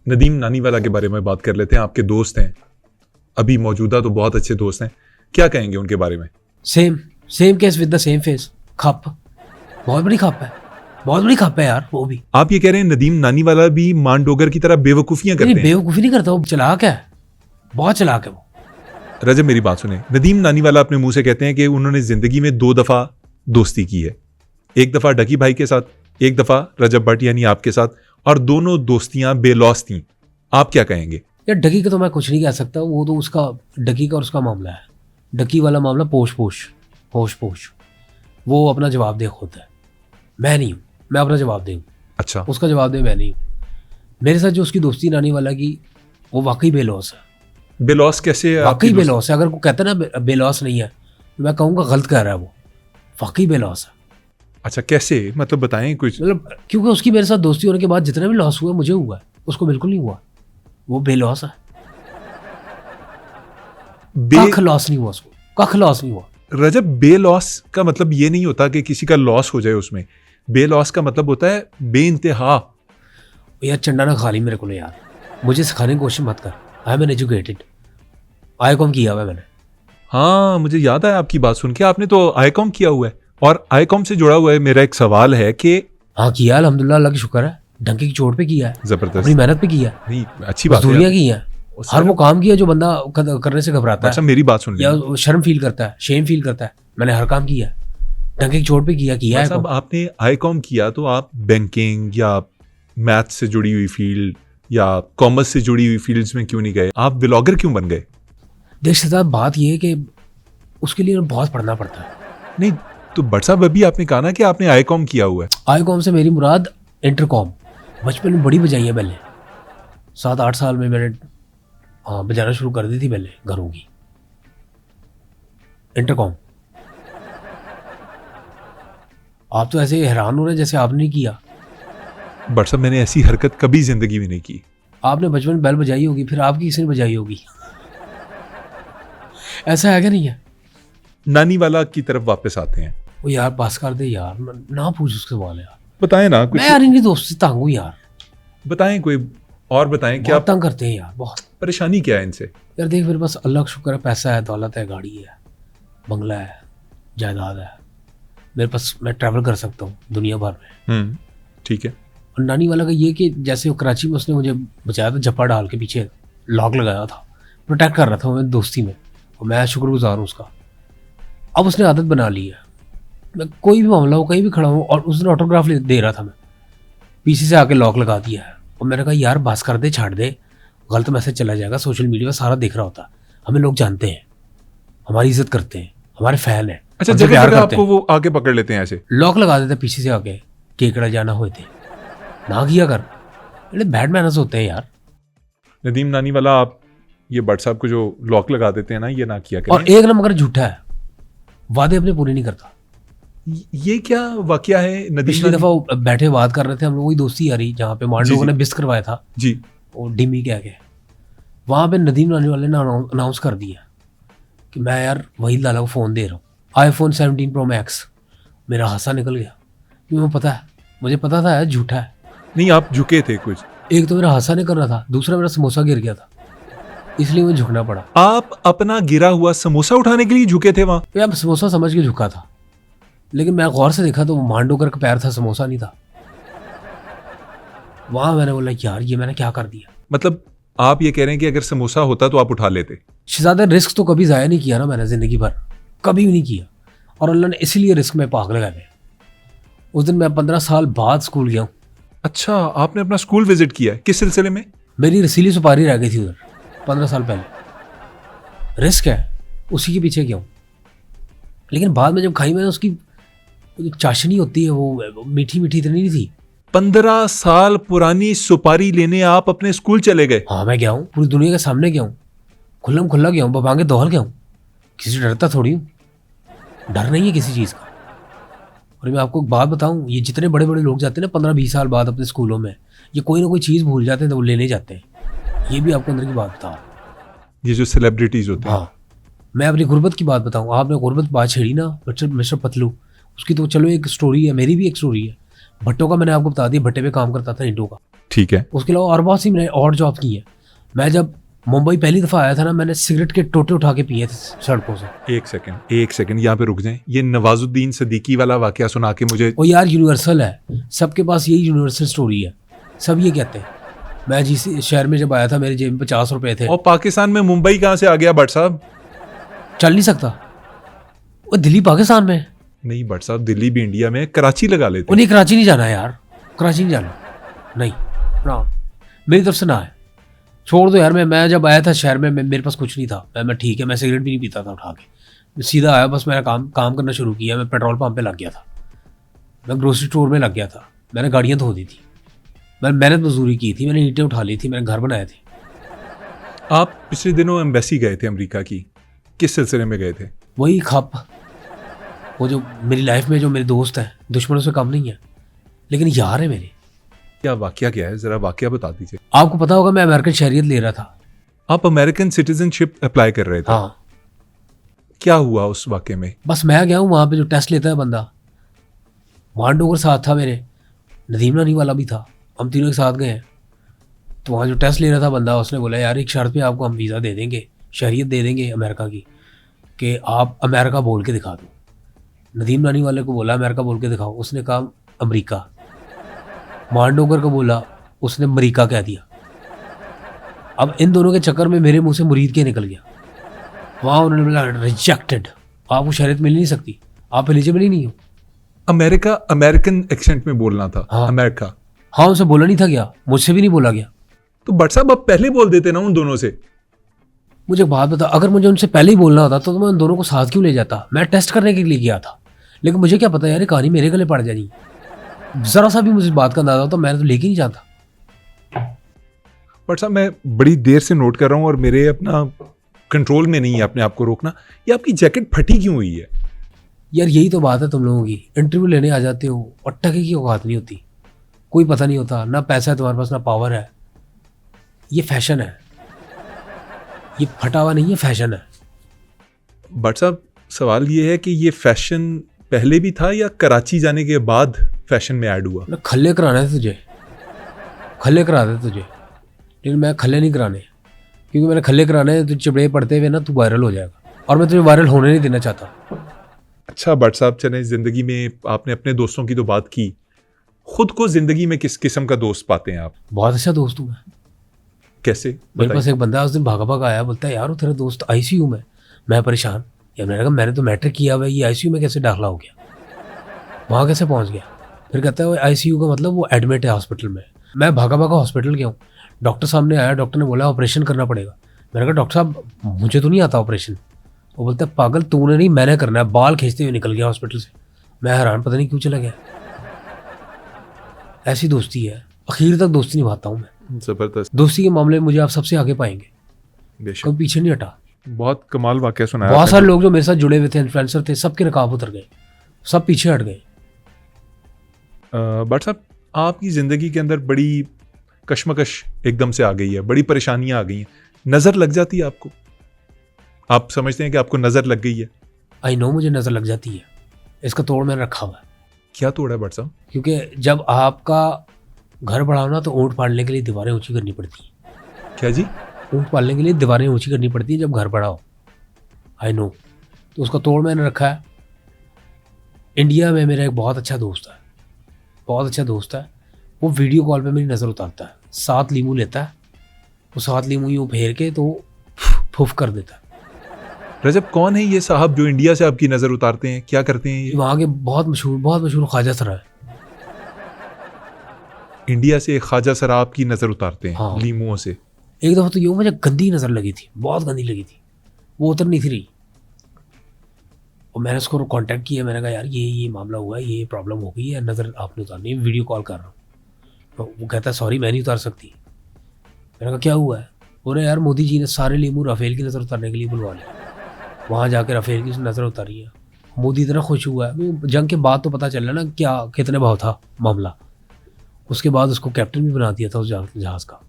नदीम नानीवाला के बारे में बात कर लेते हैं। आपके दोस्त हैं, अभी मौजूदा तो बहुत अच्छे दोस्त हैं, क्या कहेंगे उनके बारे में? Same case with the same face. खप, बहुत बड़ी खप है, बहुत बड़ी खप है यार। वो भी आप ये कह रहे हैं नदीम नानीवाला भी मांडोगर की तरह बेवकूफियां करते हैं? बेवकूफी नहीं करता, वो चालाक है, बहुत चालाक है वो। रजब मेरी बात सुने, नदीम नानीवाला अपने मुंह से कहते हैं कि उन्होंने जिंदगी में 2 दफा दोस्ती की है। एक दफा डकी भाई के साथ, एक दफा रजब भट्ट यानी आपके साथ, और दोनों दोस्तियां बेलौस थी। आप क्या कहेंगे? यार डकी का तो मैं कुछ नहीं कह सकता, वो तो उसका डकी का और उसका मामला है। डकी वाला मामला होश पोश, वो अपना जवाब दे खुद है, मैं नहीं हूँ। मैं अपना जवाब दे हूँ। अच्छा, उसका जवाब दे मैं नहीं हूँ। मेरे साथ जो उसकी दोस्ती नानी वाला की, वो वाकई बेलौस है। बेलौस कैसे है? वाकई बेलौस है। अगर कोई कहता है ना बेलौस नहीं है, तो मैं कहूँगा गलत कह रहा है वो। वाकई बेलौस है। अच्छा, कैसे, मतलब बताएं कुछ। मतलब क्योंकि उसकी मेरे साथ दोस्ती होने के बाद जितने भी लॉस हुए मुझे हुआ है, उसको बिल्कुल नहीं हुआ। वो बेलॉस है। कख लॉस नहीं हुआ उसको, कख लॉस नहीं हुआ। रजब, बेलॉस का मतलब ये नहीं होता कि किसी का लॉस हो जाए उसमें। बेलॉस का मतलब होता है बेइंतहा। यार चंडा ना खा ली मेरे को यार, मुझे सिखाने की कोशिश मत कर। आई एम एजुकेटेड, आईकॉम किया हुआ है मैंने। हाँ, मुझे याद है आपकी बात सुन के, आपने तो आईकॉम किया हुआ है। और आईकॉम से जुड़ा हुआ है मेरा एक सवाल है कि हाँ किया, अल्हम्दुलिल्लाह, अल्लाह की शुक्र है। डंके की चोट पे किया है, जबरदस्त, अपनी मेहनत पे किया है। नहीं अच्छी बात है, की है। हर वो काम किया जो बंदा करने से घबराता है, मेरी बात सुन या शर्म फील करता है, शेम फील करता है। मैंने हर काम किया, डंके की चोट पे किया है। अब आपने आईकॉम किया तो आप बैंकिंग या मैथ से जुड़ी हुई फील्ड या कॉमर्स से जुड़ी हुई फील्ड्स में क्यों नहीं गए? आप ब्लॉगर क्यों बन गए? देख साहब, बात यह है कि उसके लिए बहुत पढ़ना पड़ता है। नहीं तो बट साहब, अभी आपने कहा ना कि आपने आईकॉम किया हुआ है। आईकॉम से मेरी मुराद इंटरकॉम। बचपन में बड़ी बजाई है पहले, 7-8 साल में मैंने बजाना शुरू कर दी थी पहले घरों की। इंटरकॉम। आप तो ऐसे हैरान हो रहे जैसे आपने नहीं किया। बट साहब, मैंने ऐसी हरकत कभी जिंदगी में नहीं की। आपने बचपन में बेल बजाई होगी, फिर आपकी किसी ने बजाई होगी। ऐसा है क्या? नहीं है। नानी वाला की तरफ वापस आते हैं। वो यार पास कर दे यार, ना पूछ उसके सवाल यार। बताएं ना कुछ। मैं यार इनकी दोस्ती तंग हूँ यार। बताएं कोई और, बताएं क्या तंग करते हैं यार, बहुत परेशानी क्या है इनसे? यार देख, मेरे पास अल्लाह का शुक्र है, पैसा है, दौलत है, गाड़ी है, बंगला है, जायदाद है मेरे पास। मैं ट्रैवल कर सकता हूँ दुनिया भर में। ठीक है। और नानी वाला का ये कि जैसे वो कराची में उसने मुझे बचाया था, जप्पा डाल के पीछे लॉक लगाया था, प्रोटेक्ट कर रहा था मेरी दोस्ती में, और मैं शुक्रगुजार हूँ उसका। अब उसने आदत बना ली है, मैं कोई भी मामला हो, कहीं भी खड़ा हूँ, और उस दिन ऑटोग्राफ दे रहा था मैं, पीछे से आके लॉक लगा दिया है। और मैंने कहा यार बस कर दे, छाड़ दे, गलत मैसेज चला जाएगा, सोशल मीडिया में सारा दिख रहा होता है, हमें लोग जानते हैं, हमारी इज्जत करते हैं, हमारे फैन है। अच्छा, जगह जगह आपको वो आगे पकड़ लेते हैं, ऐसे लॉक लगा देते पीछे से आके, केकड़ा जाना होते ना किया कर। बैड मैनर्स होते हैं यार। नदीम नानी वाला, आप ये बट साहब को जो लॉक लगा देते हैं ना, ये ना किया करें। और एक नंबर झूठा है, वादे अपने पूरे नहीं करता। ये क्या वाकया है? पिछली दफा बैठे बात कर रहे थे हम लोग, वही दोस्ती यारी जहाँ पे मांडोगर ने बिस करवाया था जी, वो डिमी कह के, वहाँ पे नदीम नानी वाले ने अनाउंस कर दिया कि मैं यार वहीद लाला को फ़ोन दे रहा हूँ, iPhone 17 Pro Max। मेरा हासा निकल गया, क्योंकि मुझे पता था यार झूठा है। नहीं, आप झुके थे कुछ। एक तो मेरा हासा निकल रहा था, दूसरा मेरा समोसा गिर गया था, इसलिए मुझे झुकना पड़ा। आप अपना गिरा हुआ समोसा उठाने के लिए झुके थे वहां? यार समोसा समझ के झुका था, लेकिन मैं गौर से देखा तो मांडोगर का पैर था, समोसा नहीं था। वहां मैंने बोला यार ये मैंने क्या कर दिया। मतलब आप ये कह रहे हैं कि अगर समोसा होता तो आप उठा लेते? शहजादा, रिस्क तो कभी ज़ाया नहीं किया ना मैंने जिंदगी भर, कभी भी नहीं किया, और अल्लाह ने इसीलिए रिस्क में पाक लगा दिया। उस दिन मैं 15 साल बाद स्कूल गया हूँ। अच्छा, आपने अपना स्कूल विजिट किया है, किस सिलसिले में? मेरी रसीली सुपारी रह गई थी उधर 15 साल पहले। रिस्क है, उसी के पीछे गया हूँ। लेकिन बाद में जब खाई मैंने, उसकी चाशनी होती है वो मीठी मीठी इतनी नहीं थी। 15 साल पुरानी सुपारी लेने आप अपने स्कूल चले गए? हाँ मैं गया हूँ, पूरी दुनिया के सामने गया हूँ, खुल्लम खुल्ला गया हूँ, बबांगे दोहल गया हूँ। किसी डरता थोड़ी हूँ, डर नहीं है किसी चीज़ का। और मैं आपको एक बात बताऊँ, ये जितने बड़े बड़े लोग जाते हैं ना 15-20 साल बाद अपने स्कूलों में, ये कोई ना कोई चीज़ भूल जाते हैं तो वो लेने जाते हैं। ये भी आपको अंदर की बात बता, ये जो सेलिब्रिटीज होते हैं। हाँ, मैं अपनी गुर्बत की बात बताऊँ, आपने गुर्बत बात छेड़ी ना मिस्टर पतलू, उसकी तो चलो एक स्टोरी है, मेरी भी एक स्टोरी है। भट्टों का मैंने आपको बता दिया, भट्टे पे काम करता था ईंटों का। ठीक है। उसके अलावा और बहुत सी मैंने और जॉब की है। मैं जब मुंबई पहली दफ़ा आया था ना, मैंने सिगरेट के टोटे उठा के पिए थे सड़कों से। एक सेकंड यहाँ पे रुक जाएं। ये नवाजुद्दीन सिद्दीकी वाला वाकया सुना के मुझे, वो यार यूनिवर्सल है, सबके पास यही यूनिवर्सल स्टोरी है, सब ये कहते हैं। मैं जिस शहर में जब आया था मेरे जेब में 50 रुपए थे। और पाकिस्तान में मुंबई कहाँ से आ गया भट्ट साहब? चल नहीं सकता, वो दिल्ली पाकिस्तान में है। नहीं भट्ट साहब, दिल्ली भी इंडिया में, कराची लगा लेते। उन्हें कराची नहीं जाना यार, कराची नहीं जाना, नहीं ना, मेरी तरफ से ना है, छोड़ दो यार। मैं जब आया था शहर में, मेरे पास कुछ नहीं था। मैं ठीक है, मैं सिगरेट भी नहीं पीता था उठा के, मैं सीधा आया, बस मैंने काम करना शुरू किया। मैं पेट्रोल पंप पे लग गया था, मैं ग्रोसरी स्टोर में लग गया था, मैंने गाड़ियाँ धो दी थी, मैंने मेहनत मजदूरी की थी, मैंने ईंटें उठा ली थी, मैंने घर बनाए थे। आप पिछले दिनों एम्बेसी गए थे अमेरिका की, किस सिलसिले में गए थे? वही खप, वो जो मेरी लाइफ में जो मेरे दोस्त हैं, दुश्मनों से कम नहीं है, लेकिन यार है मेरे। क्या वाकया क्या है, जरा वाकया बता दीजिए। आपको पता होगा मैं अमेरिकन शहरियत ले रहा था। आप अमेरिकन सिटीजनशिप अप्लाई कर रहे थे? हाँ। क्या हुआ उस वाकये में? बस मैं गया हूँ वहाँ पे जो टेस्ट लेता है बंदा, वहाँ डोगर साथ था मेरे, नदीम नानी वाला भी था, हम तीनों एक साथ गए हैं। तो वहाँ जो टेस्ट ले रहा था बंदा, उसने बोला यार एक शर्त पे आपको हम वीज़ा दे देंगे, शहरियत दे देंगे अमेरिका की, कि आप अमेरिका बोल के दिखा दो। नदीम नानी वाले को बोला अमेरिका बोल के दिखाओ, उसने कहा अमेरिका। मांडोगर को बोला, उसने अमेरिका कह दिया। अब इन दोनों के चक्कर में मेरे मुंह से मुरीद के निकल गया। वहाँ उन्होंने बोला रिजेक्टेड, आपको शहरियत मिल नहीं सकती, आप एलिजिबल ही नहीं हो। अमेरिका अमेरिकन एक्सेंट में बोलना था। हाँ। अमेरिका। हाँ, उनसे बोला नहीं था गया, मुझसे भी नहीं बोला गया। तो भट्ट साहब आप पहले बोल देते ना उन दोनों से। मुझे एक बात बता, अगर मुझे उनसे पहले ही बोलना होता तो मैं उन दोनों को साथ क्यों ले जाता? मैं टेस्ट करने के लिए गया था, लेकिन मुझे क्या पता यार ये कहानी मेरे गले पड़ जानी। जरा सा भी मुझे बात का अंदाजा होता मैं तो लेके नहीं जाता। भट्ट साहब मैं बड़ी देर से नोट कर रहा हूँ और मेरे अपना कंट्रोल में नहीं है अपने आप को रोकना। ये आपकी जैकेट फटी क्यों हुई है? यार यही तो बात है तुम लोगों की, इंटरव्यू लेने आ जाते हो और टके की औकात नहीं होती, कोई पता नहीं होता, ना पैसा है तुम्हारे पास ना पावर है। ये फैशन है, ये फटा हुआ नहीं है, फैशन है। भट्ट साहब सवाल ये है कि ये फैशन पहले भी था या कराची जाने के बाद फैशन में ऐड हुआ? ना खल्ले कराना है तुझे, खल्ले करा दे तुझे, लेकिन मैं खल्ले नहीं कराने, क्योंकि मैंने खल्ले कराने तो चिपड़े पड़ते हुए ना तू वायरल हो जाएगा, और मैं तुझे वायरल होने नहीं देना चाहता। अच्छा भट्ट साहब चले, जिंदगी में आपने अपने दोस्तों की तो बात की, खुद को जिंदगी में किस किस्म का दोस्त पाते हैं आप? बहुत अच्छा दोस्त हूँ मैं। कैसे? मेरे पास एक बंदा उस दिन भागा भागा आया, बोलता है यार वो तेरा दोस्त आईसीयू में। मैं परेशान, यार मैंने कहा मैंने तो मैट्रिक किया हुआ है, ये आईसीयू में कैसे दाखिला हो गया, वहाँ कैसे पहुँच गया? फिर कहता है वो आईसीयू का मतलब वो एडमिट है हॉस्पिटल में। मैं भागा भागा हॉस्पिटल गया हूँ, डॉक्टर सामने आया, डॉक्टर ने बोला ऑपरेशन करना पड़ेगा। मैंने कहा डॉक्टर साहब मुझे तो नहीं आता ऑपरेशन। वो बोलता है पागल तूने नहीं, मैंने करना है। बाल खींचते हुए निकल गया हॉस्पिटल से। मैं हैरान, पता नहीं क्यों चला गया। ऐसी दोस्ती है, आखिर तक दोस्ती निभाता हूँ मैं। जबरदस्त। दोस्ती के मामले में मुझे आप सबसे आगे पाएंगे, बेशक। कभी पीछे नहीं हटा। बहुत कमाल वाकया सुनाया। बहुत सारे लोग जो मेरे साथ जुड़े हुए थे, इन्फ्लुएंसर थे, सबके नकाब उतर गए, सब पीछे हट गए। भट्ट साहब आपकी ज़िंदगी के अंदर बड़ी कश्मकश एकदम से आ गई है, बड़ी परेशानियां आ गई हैं, नज़र लग जाती है आपको? आप समझते हैं कि आपको नज़र लग गई है? आई नो मुझे नज़र लग जाती है, इसका तोड़ मैंने रखा हुआ है। क्या तोड़ा है भट्ट साहब? क्योंकि जब आपका घर बढ़ाना तो ऊँट पालने के लिए दीवारें ऊंची करनी पड़ती हैं। क्या जी? ऊँट पालने के लिए दीवारें ऊंची करनी पड़ती हैं जब घर बढ़ाओ। आई नो, तो उसका तोड़ मैंने रखा है। इंडिया में मेरा एक बहुत अच्छा दोस्त है, बहुत अच्छा दोस्त है। वो वीडियो कॉल पे मेरी नज़र उतारता है, 7 लीमू लेता है, वो 7 लीमू यूँ फेर के तो फुफ कर देता है। रजब कौन है ये साहब जो इंडिया से आपकी नज़र उतारते हैं? क्या करते हैं ये? वहाँ के बहुत मशहूर ख्वाजा सरा है। इंडिया से ख्वाजा सरा आपकी नज़र उतारते हैं? हाँ। लीमुओं से? एक दफ़ा तो यूँ मुझे गंदी नज़र लगी थी, बहुत गंदी लगी थी, वो उतर नहीं थी रही। और मैंने उसको कांटेक्ट किया, मैंने कहा यार ये मामला हुआ है, ये प्रॉब्लम हो गई है, नज़र आपने उतारनी है, वीडियो कॉल कर रहा हूँ। तो वो कहता है सॉरी मैं नहीं उतार सकती। मैंने कहा क्या हुआ है? बोले यार मोदी जी ने सारे लीमू राफेल की नज़र उतारने के लिए बुलवा लिया, वहाँ जाके राफेल की नज़र उतारी है। मोदी इतना खुश हुआ है, जंग के बाद तो पता चल रहा ना क्या कितने भाव था मामला। उसके बाद उसको कैप्टन भी बना दिया था उस जहाज़ का।